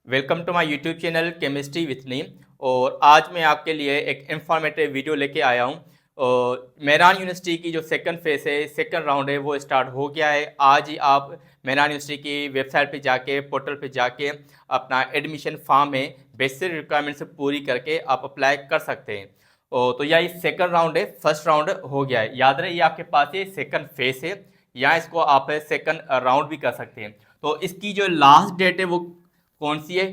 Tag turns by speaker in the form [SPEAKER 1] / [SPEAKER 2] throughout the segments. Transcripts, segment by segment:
[SPEAKER 1] Welcome to my YouTube channel chemistry with Neem. और आज मैं आपके लिए एक इंफॉर्मेटिव वीडियो लेके आया हूँ। और मेहरान यूनिवर्सिटी की जो सेकंड फेज़ है, सेकंड राउंड है, वो स्टार्ट हो गया है। आज ही आप मेहरान यूनिवर्सिटी की वेबसाइट पे जाके, पोर्टल पे जाके अपना एडमिशन फॉर्म में बेसिक रिक्वायरमेंट्स पूरी करके आप अप्लाई कर सकते हैं। तो यह सेकंड राउंड है, फर्स्ट राउंड हो गया है। याद रहे ये आपके पास ये सेकंड फेज़ है, या इसको आप सेकंड राउंड भी कर सकते हैं। तो इसकी जो लास्ट डेट है वो कौन सी है?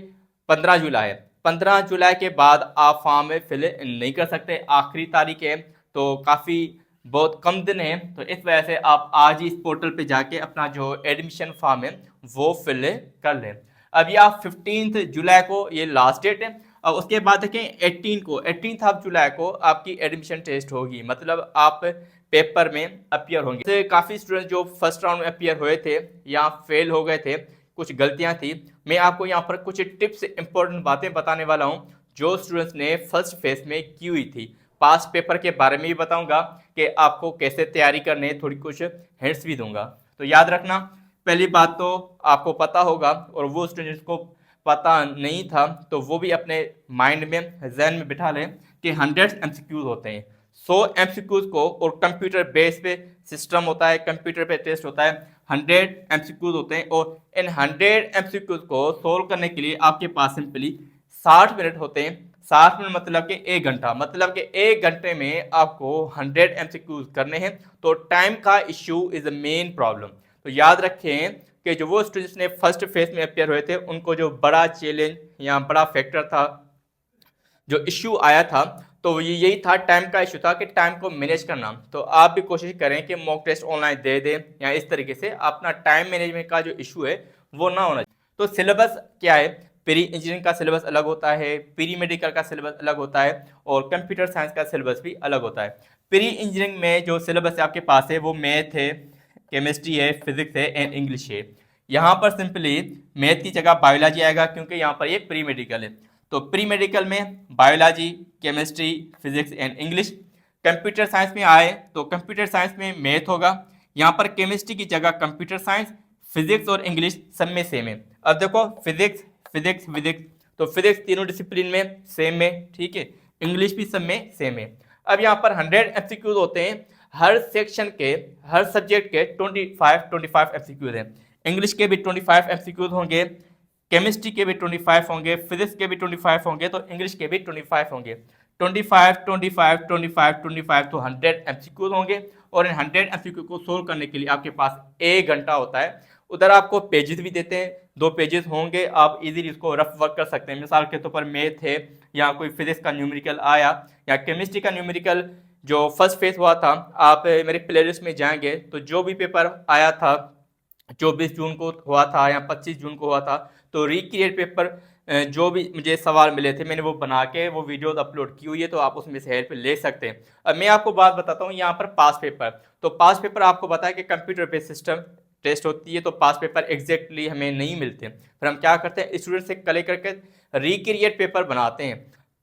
[SPEAKER 1] 15 जुलाई है। 15 जुलाई के बाद आप फॉर्म में फिल नहीं कर सकते, आखिरी तारीख है। तो काफ़ी बहुत कम दिन है, तो इस वजह से आप आज ही इस पोर्टल पे जाके अपना जो एडमिशन फॉर्म है वो फिल कर लें। अभी आप 15 जुलाई को ये लास्ट डेट है। और उसके बाद देखें 18 ऑफ जुलाई को आपकी एडमिशन टेस्ट होगी, मतलब आप पेपर में अपियर होंगे। काफ़ी स्टूडेंट जो फर्स्ट राउंड में अपियर हुए थे या फेल हो गए थे, कुछ गलतियां थी। मैं आपको यहाँ पर कुछ टिप्स, इंपॉर्टेंट बातें बताने वाला हूँ जो स्टूडेंट्स ने फर्स्ट फेज में की हुई थी। पास पेपर के बारे में भी बताऊंगा कि आपको कैसे तैयारी करनी है, थोड़ी कुछ हिंट्स भी दूंगा। तो याद रखना, पहली बात तो आपको पता होगा, और वो स्टूडेंट्स को पता नहीं था तो वो भी अपने माइंड में, जहन में बिठा लें कि 100 MCQs होते हैं। 100 MCQs को, और कंप्यूटर बेस पे सिस्टम होता है, कंप्यूटर पे टेस्ट होता है, 100 MCQs होते हैं। और इन 100 MCQs को सोल्व करने के लिए आपके पास सिंपली 60 मिनट होते हैं। 60 मिनट मतलब कि 1 घंटा, मतलब कि 1 घंटे में आपको 100 MCQs करने हैं। तो टाइम का issue is the main problem. तो याद रखें कि जो वो स्टूडेंट्स ने फर्स्ट फेज में अपियर हुए थे, उनको जो बड़ा चैलेंज या बड़ा फैक्टर था, जो इश्यू आया था, तो ये यही था, टाइम का इशू था कि टाइम को मैनेज करना। तो आप भी कोशिश करें कि मॉक टेस्ट ऑनलाइन दे दें, या इस तरीके से अपना टाइम मैनेजमेंट का जो इशू है वो ना होना चाहिए। तो सिलेबस क्या है? प्री इंजीनियरिंग का सिलेबस अलग होता है, प्री मेडिकल का सिलेबस अलग होता है, और कंप्यूटर साइंस का सिलेबस भी अलग होता है। प्री इंजीनियरिंग में जो सिलेबस आपके पास है वो मैथ है, केमिस्ट्री है, फिजिक्स है एंड इंग्लिश है। यहाँ पर सिंपली मैथ की जगह बायोलॉजी आएगा, क्योंकि यहाँ पर ये प्री मेडिकल है। तो प्री मेडिकल में biology, chemistry, physics and English. Computer science में आए तो कंप्यूटर साइंस में मैथ होगा। यहाँ पर केमिस्ट्री की जगह कंप्यूटर साइंस, फिजिक्स और इंग्लिश सब में सेम है। अब देखो, फिजिक्स फिजिक्स फिजिक्स, तो फिजिक्स तीनों डिसिप्लिन में सेम है, ठीक है। इंग्लिश भी सब में सेम है। अब यहाँ पर 100 MCQs होते हैं। हर सेक्शन के, हर सब्जेक्ट के 25 MCQs हैं। इंग्लिश के भी 25 MCQs होंगे, केमिस्ट्री के भी 25 होंगे, फिजिक्स के भी 25 होंगे, तो इंग्लिश के भी 25 होंगे। 25 25 25 25, तो 100 MCQs होंगे। और इन 100 MCQ को सोल्व करने के लिए आपके पास 1 घंटा होता है। उधर आपको पेजेस भी देते हैं, 2 पेजेस होंगे, आप इजीली इसको रफ वर्क कर सकते हैं। मिसाल के तौर पर मैथ है, या कोई फिजिक्स का न्यूमेरिकल आया, या केमिस्ट्री का न्यूमेरिकल जो फर्स्ट फेज हुआ था, आप मेरे प्लेलिस्ट में जाएंगे तो जो भी पेपर आया था, 24 जून को हुआ था या 25 जून को हुआ था, तो रिक्रिएट पेपर जो भी मुझे सवाल मिले थे, मैंने वो बना के वो वीडियोस अपलोड की हुई है, तो आप उसमें से हेल्प ले सकते हैं। अब मैं आपको बात बताता हूँ यहाँ पर पास पेपर। तो पास पेपर आपको पता है कि कंप्यूटर बेस्ड सिस्टम टेस्ट होती है, तो पास पेपर एग्जैक्टली हमें नहीं मिलते। फिर हम क्या करते हैं, स्टूडेंट से कलेक्ट करके रिक्रिएट पेपर बनाते हैं।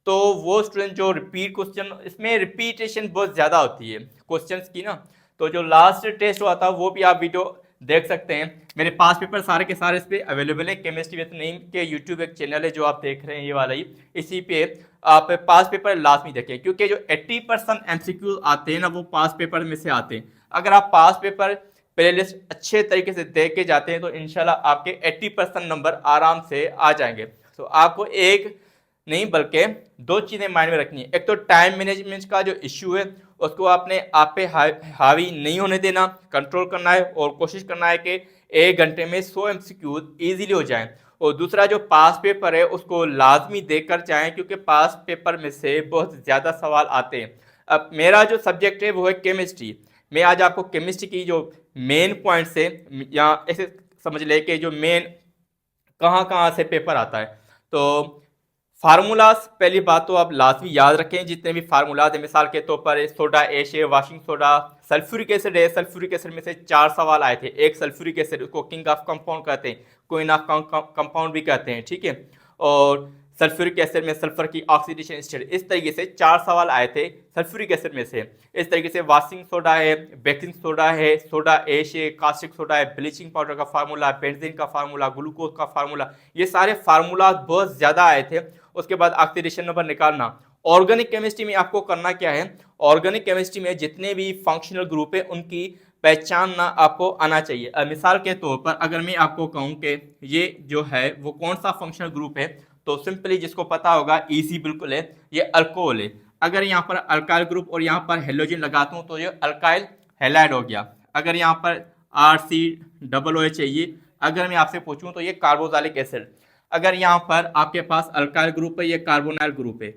[SPEAKER 1] तो वो स्टूडेंट जो रिपीट क्वेश्चन, इसमें रिपीटेशन बहुत ज़्यादा होती है क्वेश्चंस की ना। तो जो लास्ट टेस्ट हुआ था वो भी आप वीडियो देख सकते हैं। मेरे पास पेपर सारे के सारे इस पर अवेलेबल है। केमिस्ट्री विद नीम के यूट्यूब एक चैनल है जो आप देख रहे हैं, ये वाला ही, इसी पे आप पास पेपर लाजमी देखें, क्योंकि जो 80% MCQ आते हैं ना, वो पास पेपर में से आते हैं। अगर आप पास पेपर प्लेलिस्ट अच्छे तरीके से देख के जाते हैं तो इंशाल्लाह आपके 80% नंबर आराम से आ जाएंगे। तो आपको एक नहीं बल्कि 2 चीज़ें माइंड में रखनी है। एक तो टाइम मैनेजमेंट का जो इश्यू है उसको आपने आप पे हावी नहीं होने देना, कंट्रोल करना है, और कोशिश करना है कि 1 घंटे में 100 MCQs ईजिली हो जाएं। और दूसरा जो पास पेपर है उसको लाजमी देकर जाएं, क्योंकि पास पेपर में से बहुत ज़्यादा सवाल आते हैं। अब मेरा जो सब्जेक्ट है वो है केमिस्ट्री। मैं आज आपको केमिस्ट्री की जो मेन पॉइंट्स है, या ऐसे समझ ले कि जो मेन कहाँ कहाँ से पेपर आता है। तो फार्मूलाज, पहली बात तो आप लाजमी याद रखें, जितने भी फार्मूलाज हैं। मिसाल के तौर पर सोडा एश है, वाशिंग सोडा, सल्फ्यूरिक एसिड है। सल्फ्यूरिक एसिड में से 4 सवाल आए थे। एक सल्फ्यूरिक एसिड, उसको किंग ऑफ कंपाउंड कहते हैं, क्वीन ऑफ कंपाउंड भी कहते हैं, ठीक है। और सल्फ्यूरिक एसिड में सल्फर की ऑक्सीडेशन स्टेट। इस तरीके से 4 सवाल आए थे सल्फ्यूरिक एसिड में से। इस तरीके से वाशिंग सोडा है, बेकिंग सोडा है, सोडा ऐश है, कास्टिक सोडा है, ब्लीचिंग पाउडर का फार्मूला, बेंजीन का फार्मूला, ग्लूकोज का फार्मूला, ये सारे फार्मूला बहुत ज़्यादा आए थे। उसके बाद ऑक्सीडेशन नंबर निकालना। ऑर्गेनिक केमिस्ट्री में आपको करना क्या है, ऑर्गेनिक केमिस्ट्री में जितने भी फंक्शनल ग्रुप है उनकी पहचानना आपको आना चाहिए। मिसाल के तौर पर अगर मैं आपको कहूँ कि ये जो है वो कौन सा फंक्शनल ग्रुप है, तो सिंपली जिसको पता होगा इजी बिल्कुल है, ये अल्कोहल है। अगर यहाँ पर अल्काइल ग्रुप और यहाँ पर हेलोजन लगाता हूँ तो ये अल्काइल हैलाइड हो गया। अगर यहाँ पर RCOO चाहिए, अगर मैं आपसे पूछूं तो ये कार्बोक्सिलिक एसिड। अगर यहाँ पर आपके पास अल्काइल ग्रुप है, ये कार्बोनाइल ग्रुप है,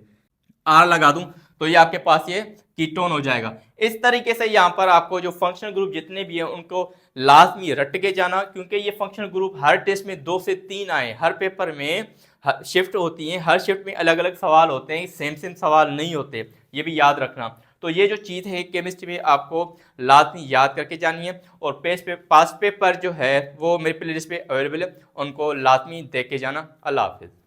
[SPEAKER 1] R लगा दूं तो ये आपके पास ये कीटोन हो जाएगा। इस तरीके से यहाँ पर आपको जो फंक्शनल ग्रुप जितने भी हैं उनको लाजमी रट के जाना, क्योंकि ये फंक्शनल ग्रुप हर टेस्ट में 2 से 3 आए, हर पेपर में शिफ्ट होती हैं, हर शिफ्ट में अलग अलग सवाल होते हैं, सेम सवाल नहीं होते, ये भी याद रखना। तो ये जो चीज़ है केमिस्ट्री में आपको लाजमी याद करके जानी है। और पास्ट पेपर जो है वो मेरे प्लेलिस्ट पे अवेलेबल है, उनको लाजमी देख के जाना। अल्लाह हाफिज़।